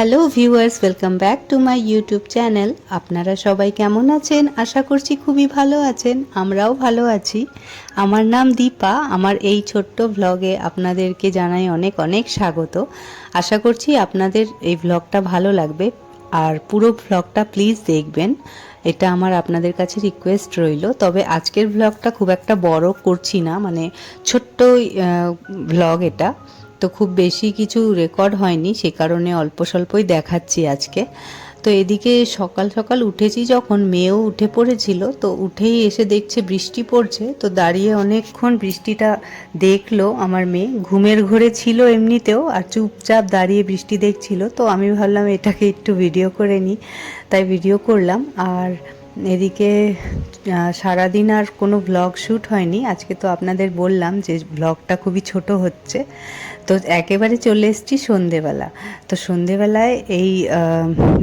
Hello viewers, welcome back to my YouTube channel. আপনারা সবাই কেমন আছেন? আশা করছি খুবই ভালো আছেন। আমরাও ভালো আছি। আমার নাম দীপা। আমার এই ছোট্ট ভ্লগে আপনাদেরকে জানাই অনেক অনেক স্বাগত। আশা করছি আপনাদের এই ভ্লগটা ভালো লাগবে, আর পুরো ভ্লগটা প্লিজ দেখবেন, এটা আমার আপনাদের কাছে রিকোয়েস্ট রইল। তবে আজকের ভ্লগটা খুব একটা বড় করছি না, মানে ছোট্ট ভ্লগ এটা, তো খুব বেশি কিছু রেকর্ড হয়নি, সে কারণে অল্প স্বল্পই দেখাচ্ছি আজকে। তো এদিকে সকাল সকাল উঠেছি, যখন মেয়েও উঠে পড়েছিল, তো উঠেই এসে দেখছে বৃষ্টি পড়ছে, তো দাঁড়িয়ে অনেকক্ষণ বৃষ্টিটা দেখলো। আমার মেয়ে ঘুমের ঘোরে ছিল এমনিতেও, আর চুপচাপ দাঁড়িয়ে বৃষ্টি দেখছিল, তো আমি ভাবলাম এটাকে একটু ভিডিও করে নিই, তাই ভিডিও করলাম। আর এদিকে সারাদিন আর কোনো ব্লগ শ্যুট হয়নি আজকে, তো আপনাদের বললাম যে ব্লগটা খুবই ছোট হচ্ছে। তো একেবারে চলে এসেছি সন্ধেবেলা। তো সন্ধেবেলায় এই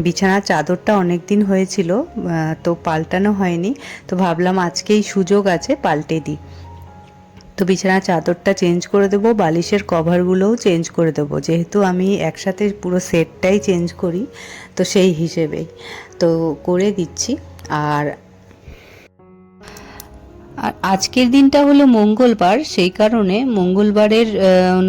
বিছানার চাদরটা অনেক দিন হয়েছিল, তো পাল্টানো হয়নি, তো ভাবলাম আজকেই সুযোগ আছে পাল্টে দিই। তো বিছানার চাদরটা চেঞ্জ করে দেবো, বালিশের কভারগুলোও চেঞ্জ করে দেবো, যেহেতু আমি একসাথে পুরো সেটটাই চেঞ্জ করি, তো সেই হিসেবেই তো করে দিচ্ছি। আর আর আজকের দিনটা হলো মঙ্গলবার, সেই কারণে মঙ্গলবারের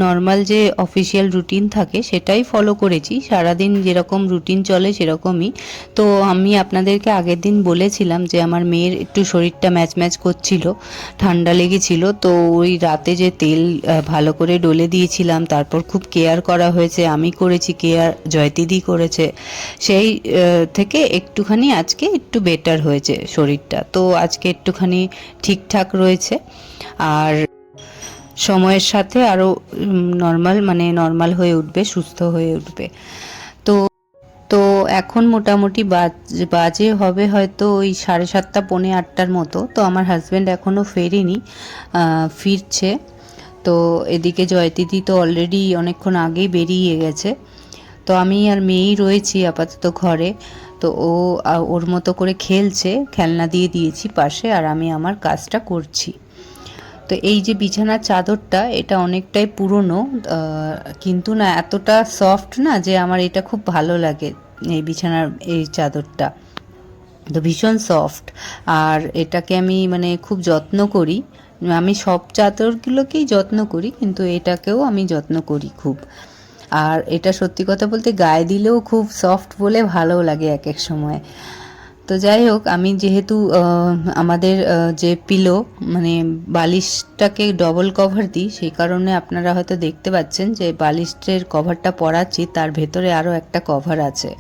নর্মাল যে অফিসিয়াল রুটিন থাকে সেটাই ফলো করেছি। সারাদিন যেরকম রুটিন চলে সেরকমই। তো আমি আপনাদেরকে আগের দিন বলেছিলাম যে আমার মেয়ের একটু শরীরটা ম্যাচ ম্যাচ করছিল, ঠান্ডা লেগেছিল, তো ওই রাতে যে তেল ভালো করে ডলে দিয়েছিলাম, তারপর খুব কেয়ার করা হয়েছে, আমি করেছি কেয়ার, জয়তিদি করেছে, সেই থেকে একটুখানি আজকে একটু বেটার হয়েছে শরীরটা। তো আজকে একটুখানি ঠিকঠাক রয়েছে, আর সময়ের সাথে আরও নর্মাল হয়ে উঠবে, সুস্থ হয়ে উঠবে। তো তো এখন মোটামুটি বাজে হবে হয়তো ওই 7:30 পৌনে 8টার মতো। তো আমার হাজব্যান্ড এখনও ফেরেনি, ফিরছে। তো এদিকে জয়তিদি তো অলরেডি অনেকক্ষণ আগেই বেরিয়ে গেছে, তো আমি আর মেয়েই রয়েছি আপাতত ঘরে। তো ওর মতো করে খেলছে, খেলনা দিয়ে দিয়েছি পাশে, আর আমি আমার কাজটা করছি। তো এই যে বিছানার চাদরটা, এটা অনেকটাই পুরনো, কিন্তু না এতটা সফট না যে আমার এটা খুব ভালো লাগে। এই বিছানার এই চাদরটা তো ভীষণ সফট, আর এটাকে আমি মানে খুব যত্ন করি। আমি সব চাদরগুলোকেই যত্ন করি, কিন্তু এটাকেও আমি যত্ন করি খুব। আর এটা সত্যি কথা বলতে গায়ে দিলেও খুব সফট বলে ভালো লাগে এক এক সময়। তো যাই হোক, আমি যেহেতু আমাদের যে পিলো মানে বালিশটাকে ডবল কভার দিই, সেই কারণে আপনারা হয়তো দেখতে পাচ্ছেন যে বালিশের কভারটা পরাচ্ছি, তার ভেতরে আরও একটা কভার আছে।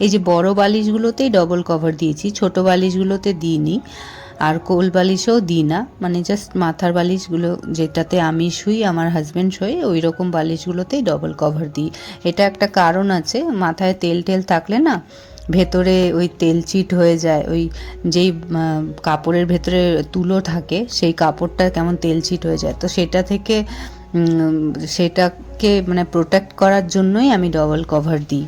এই যে বড় বালিশগুলোতেই ডবল কভার দিয়েছি, ছোট বালিশগুলোতে দিইনি, আর কোল বালিশও দিই না, মানে জাস্ট মাথার বালিশগুলো যেটাতে আমি শুই, আমার হাজব্যান্ড শোয়, ওই রকম বালিশগুলোতেই ডবল কভার দিই। এটা একটা কারণ আছে, মাথায় তেল টেল থাকলে না ভেতরে ওই তেল চিট হয়ে যায়, ওই যেই কাপড়ের ভেতরে তুলো থাকে সেই কাপড়টা কেমন তেল চিট হয়ে যায়, তো সেটা থেকে সেটাকে মানে প্রোটেক্ট করার জন্যই আমি ডবল কভার দিই।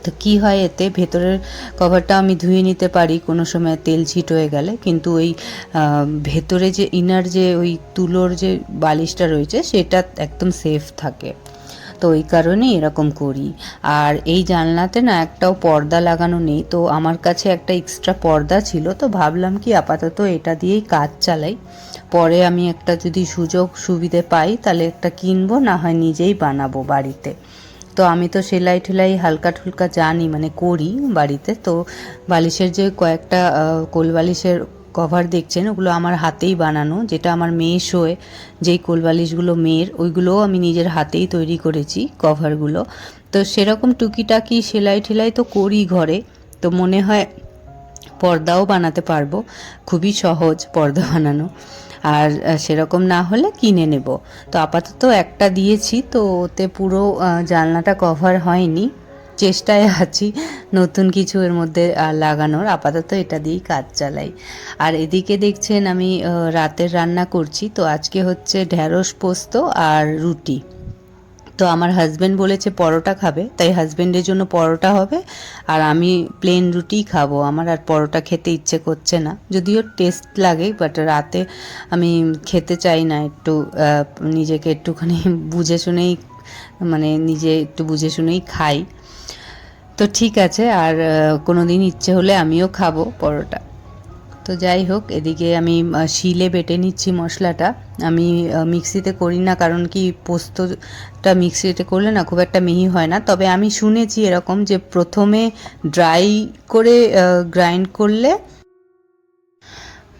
তো কী হয়, এতে ভেতরের কভারটা আমি ধুয়ে নিতে পারি কোনো সময় তেল ছিট হয়ে গেলে, কিন্তু ওই ভেতরে যে ইনার যে ওই তুলোর যে বালিশটা রয়েছে সেটা একদম সেফ থাকে। তো ওই কারণেই এরকম করি। আর এই জানলাতে না একটাও পর্দা লাগানো নেই, তো আমার কাছে একটা এক্সট্রা পর্দা ছিল, তো ভাবলাম কি আপাতত এটা দিয়েই কাজ চালাই, পরে আমি একটা যদি সুযোগ সুবিধে পাই তাহলে একটা কিনবো, না হয় নিজেই বানাবো বাড়িতে। তো আমি তো সেলাই ঠেলাই হালকা ঠুলকা জানি, মানে করি বাড়িতে। তো বালিশের যে কয়েকটা কোল বালিশের কভার দেখছেন, ওগুলো আমার হাতেই বানানো, যেটা আমার মেয়ে শোয়, যেই কোল বালিশগুলো মেয়ের, ওইগুলোও আমি নিজের হাতেই তৈরি করেছি কভারগুলো। তো সেরকম টুকিটাকি সেলাই ঠেলাই তো করি ঘরে, তো মনে হয় পর্দাও বানাতে পারবো, খুবই সহজ পর্দা বানানো। আর সেরকম না হলে কিনে নেব। তো আপাতত একটা দিয়েছি, তো ওতে পুরো জানলাটা কভার হয়নি, চেষ্টায় আছি নতুন কিছু এর মধ্যে লাগানোর। আপাতত এটা দিয়েই কাজ চালাই। আর এদিকে দেখছেন আমি রাতের রান্না করছি, তো আজকে হচ্ছে ঢ্যাঁড়স পোস্ত আর রুটি। তো আমার হাজব্যান্ড বলেছে পরোটা খাবে, তাই হাজব্যান্ডের জন্য পরোটা হবে, আর আমি প্লেন রুটিই খাবো। আমার আর পরোটা খেতে ইচ্ছে করছে না, যদিও টেস্ট লাগে, বাট রাতে আমি খেতে চাই না, একটু নিজেকে একটুখানি বুঝে শুনেই, মানে নিজে একটু বুঝে শুনেই খাই। তো ঠিক আছে, আর কোনো দিন ইচ্ছে হলে আমিও খাবো পরোটা। তো যাই হোক, এদিকে আমি শিলে বেটে নিচ্ছি মশলাটা। আমি মিক্সিতে করি না, কারণ কি পোস্তটা মিক্সিতে করলে না খুব একটা মিহি হয় না। তবে আমি শুনেছি এরকম যে প্রথমে ড্রাই করে গ্রাইন্ড করলে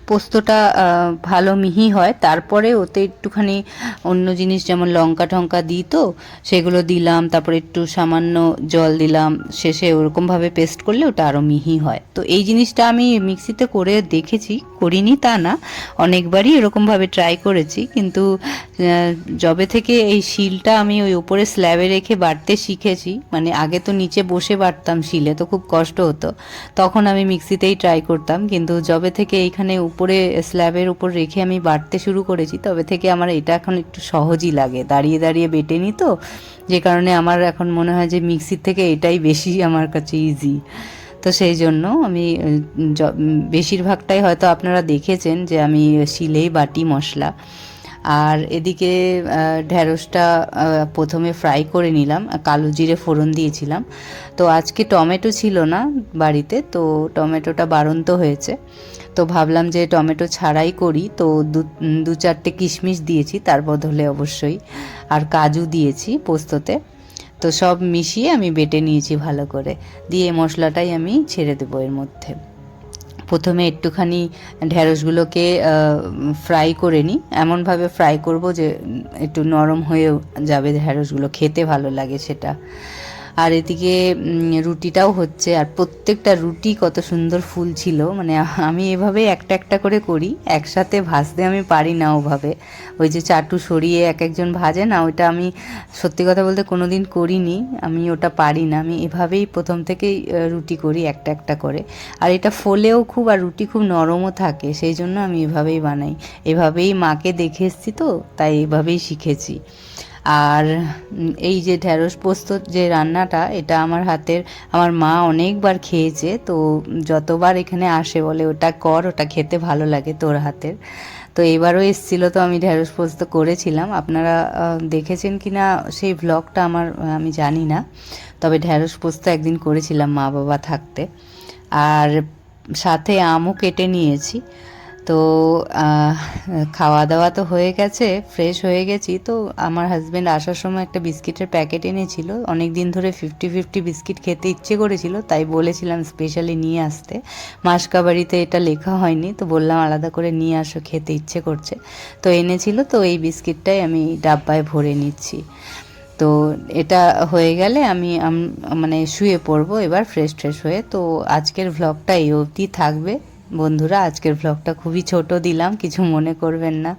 পোস্তটা ভালো মিহি হয়, তারপরে ওতে একটুখানি অন্য জিনিস যেমন লঙ্কা টঙ্কা দিই, তো সেগুলো দিলাম, তারপরে একটু সামান্য জল দিলাম, শেষে ওরকমভাবে পেস্ট করলে ওটা আরও মিহি হয়। তো এই জিনিসটা আমি মিক্সিতে করে দেখেছি, করিনি তা না, অনেকবারই এরকমভাবে ট্রাই করেছি, কিন্তু যবে থেকে এই শিলটা আমি ওই উপরে স্ল্যাবে রেখে বাটতে শিখেছি, মানে আগে তো নিচে বসে বাটতাম শিলে, তো খুব কষ্ট হতো, তখন আমি মিক্সিতেই ট্রাই করতাম, কিন্তু যবে থেকে এইখানে উপরে স্ল্যাবের উপর রেখে আমি বাটতে শুরু করেছি, তবে থেকে আমার এটা এখন একটু সহজই লাগে, দাঁড়িয়ে দাঁড়িয়ে বেটে নিই, তো যে কারণে আমার এখন মনে হয় যে মিক্সির থেকে এটাই বেশি আমার কাছে ইজি। তো সেই জন্য আমি বেশিরভাগটাই হয়তো আপনারা দেখেছেন যে আমি শিলেই বাটি মশলা। আর এদিকে ঢ্যাঁড়সটা প্রথমে ফ্রাই করে নিলাম, কালো জিরে ফোড়ন দিয়েছিলাম। তো আজকে টমেটো ছিল না বাড়িতে, তো টমেটোটা বাড়ন্ত হয়েছে, তো ভাবলাম যে টমেটো ছাড়াই করি, তো দু চারটে কিশমিশ দিয়েছি তার বদলে অবশ্যই, আর কাজু দিয়েছি পোস্ততে। তো সব মিশিয়ে আমি বেটে নিয়েছি ভালো করে, দিয়ে মশলাটাই আমি ছেড়ে দেবো এর মধ্যে। প্রথমে একটুখানি ঢ্যাঁড়সগুলোকে ফ্রাই করে নিই, এমনভাবে ফ্রাই করব যে একটু নরম হয়ে যাবে ঢ্যাঁড়সগুলো, খেতে ভালো লাগে সেটা। আর এদিকে রুটিটাও হচ্ছে, আর প্রত্যেকটা রুটি কত সুন্দর ফুল ছিল, মানে আমি এভাবেই একটা একটা করে করি, একসাথে ভাজতে আমি পারি না ওভাবে, ওই যে চাটু সরিয়ে এক একজন ভাজে না, ওইটা আমি সত্যি কথা বলতে কোনো দিন করিনি, আমি ওটা পারি না, আমি এভাবেই প্রথম থেকেই রুটি করি একটা একটা করে, আর এটা ফোলেও খুব, আর রুটি খুব নরমও থাকে, সেই জন্য আমি এভাবেই বানাই, এভাবেই মাকে দেখে এসেছি, তো তাই এভাবেই শিখেছি। আর এই যে ঢ্যাঁড়স পোস্ত যে রান্নাটা, এটা আমার হাতের আমার মা অনেকবার খেয়েছে, তো যতবার এখানে আসে বলে ওটা কর, ওটা খেতে ভালো লাগে তোর হাতের। তো এবারও এসেছিলো, তো আমি ঢ্যাঁড়স পোস্ত করেছিলাম, আপনারা দেখেছেন কি না সেই ভ্লগটা আমার আমি জানি না, তবে ঢ্যাঁড়স পোস্ত একদিন করেছিলাম মা বাবা থাকতে। আর সাথে আমও কেটে নিয়েছি। তো খাওয়া দাওয়া তো হয়ে গেছে, ফ্রেশ হয়ে গেছি, তো আমার হাজব্যান্ড আসার সময় একটা বিস্কিটের প্যাকেট এনেছিল, অনেক দিন ধরে 50-50 বিস্কিট খেতে ইচ্ছে করেছিল, তাই বলেছিলাম স্পেশালি নিয়ে আসতে, মাসকাবাড়িতে এটা লেখা হয়নি, তো বললাম আলাদা করে নিয়ে আসো, খেতে ইচ্ছে করছে, তো এনেছিল, তো এই বিস্কিটটাই আমি ডাব্বায় ভরে নিচ্ছি। তো এটা হয়ে গেলে আমি মানে শুয়ে পড়বো এবার ফ্রেশ ট্রেশ হয়ে। তো আজকের ভ্লগটা এই অবধি থাকবে বন্ধুরা, আজকের ভ্লগটা খুবই ছোট দিলাম, কিছু মনে করবেন না,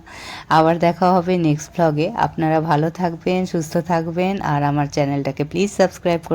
আবার দেখা হবে নেক্সট ভ্লগে। আপনারা ভালো থাকবেন, সুস্থ থাকবেন, আর আমার চ্যানেলটাকে প্লিজ সাবস্ক্রাইব করে